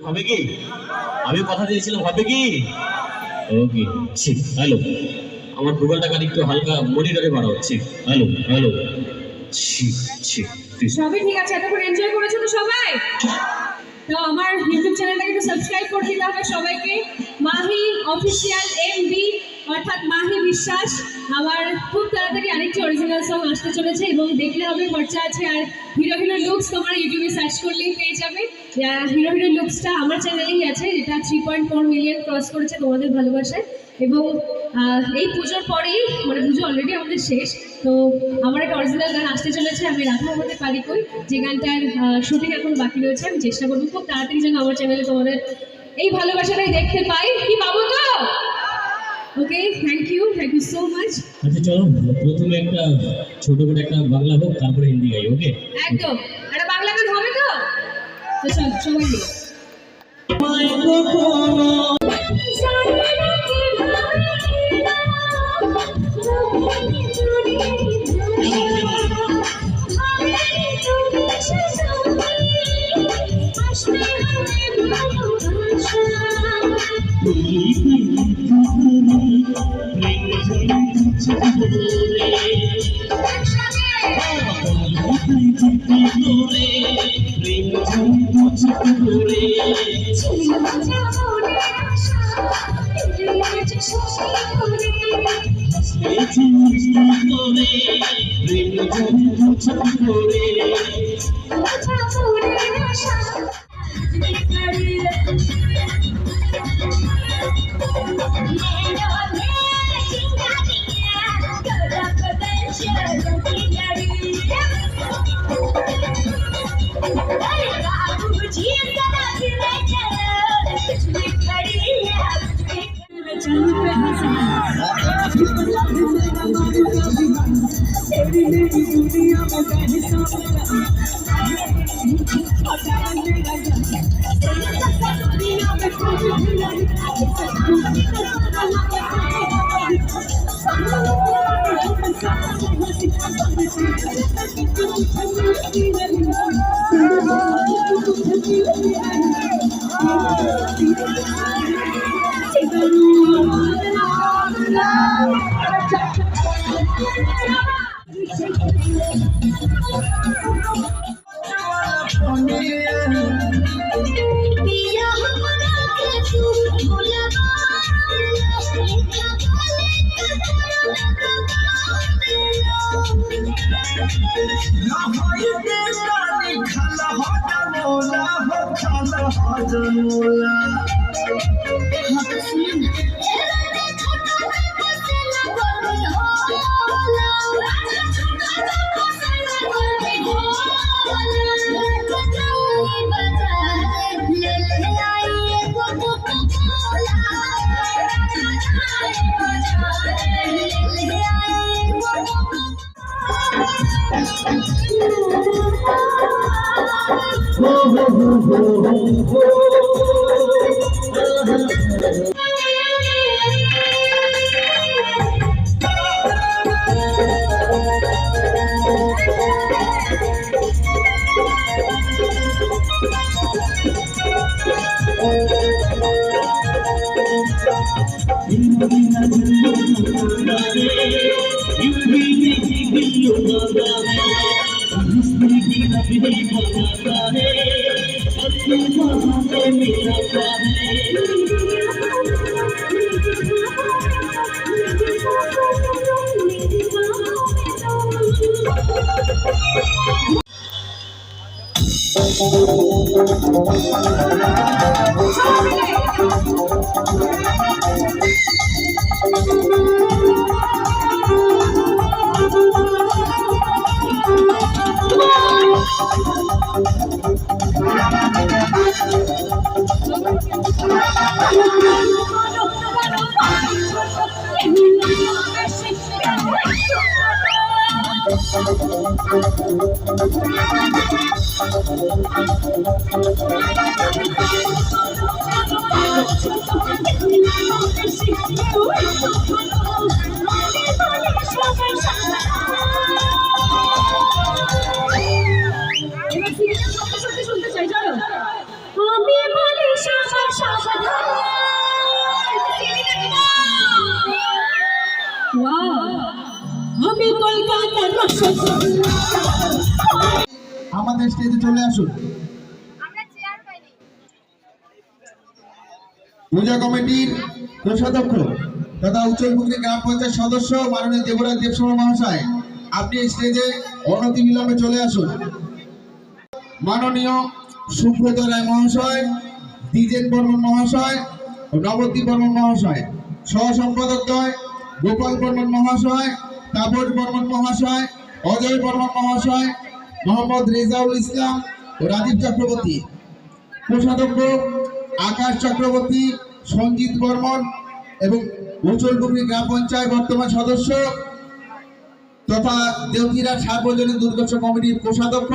হবে কি? আমি কথা দিয়েছিলাম, হবে কি? ওকে ঠিক। হ্যালো, আমার গুগলটা খালি একটু হালকা মনিটরে বাড়াও। ঠিক, হ্যালো হ্যালো, ঠিক ঠিক। সবই ঠিক আছে, এতক্ষণ এনজয় করেছো তো সবাই? তো আমার ইউটিউব চ্যানেলটাকে একটু সাবস্ক্রাইব করে দিতে হবে সবাইকে। মাহি অফিসিয়াল এমবি অর্থাৎ মাহি বিশ্বাস। আমার খুব তাড়াতাড়ি আরেকটি অরিজিনাল সং আসতে চলেছে এবং দেখলে হবে খরচা আছে। আর হিরো হিরো লুকস তোমরা ইউটিউবে সার্চ করলেই পেয়ে যাবে। হিরো হিরো লুকসটা আমার চ্যানেলেই আছে, যেটা 3.4 মিলিয়ন ক্রস করেছে তোমাদের ভালোবাসায়। এবং এই পুজোর পরেই, মানে পুজো অলরেডি আমাদের শেষ, তো আমার একটা অরিজিনাল গান আসতে চলেছে, আমি রাধা হতে পারি কই, যে গানটার শুটিং এখন বাকি রয়েছে। আমি চেষ্টা করবো খুব তাড়াতাড়ি যেন আমার চ্যানেলে তোমাদের এই ভালোবাসাটাই দেখতে পাই। কি পাবো তো? ওকে, থ্যাংক ইউ সো মাচ। আচ্ছা চলো, প্রথমে একটা ছোট করে একটা বাংলা হোক, তারপরে হিন্দি গাই। ওকে, একদম একটা বাংলা গান হবে তো? তো চল সবাই মিলে। আমি বলি আমাদের স্টেজে চলে আসুন। পূজা কমিটির কোষাধ্যক্ষ তথা উচ্চলপুকুরি গ্রাম পঞ্চায়েত সদস্য মাননীয় দেবরাজ দেবশর্মা মহাশয়, আপনি এই স্টেজে অনতিবিলম্বে চলে আসুন। মাননীয় সুব্রত রায় মহাশয়, দ্বিজেন বর্মন মহাশয়, নবদ্বীপ বর্মন মহাশয়, সহ সম্পাদকদ্বয় গোপাল বর্মন মহাশয়, তাপস বর্মন মহাশয়, অজয় বর্মন মহাশয়, মোহাম্মদ রেজাউল ইসলাম ও রাজীব চক্রবর্তী, কোষাধ্যক্ষ আকাশ চক্রবর্তী, সঞ্জিত বর্মন এবং উচ্চলপুকুরি গ্রাম পঞ্চায়েত বর্তমান সদস্য তথা দেওঘিরা সার্বজনীন দুর্গোৎসব কমিটির কোষাধ্যক্ষ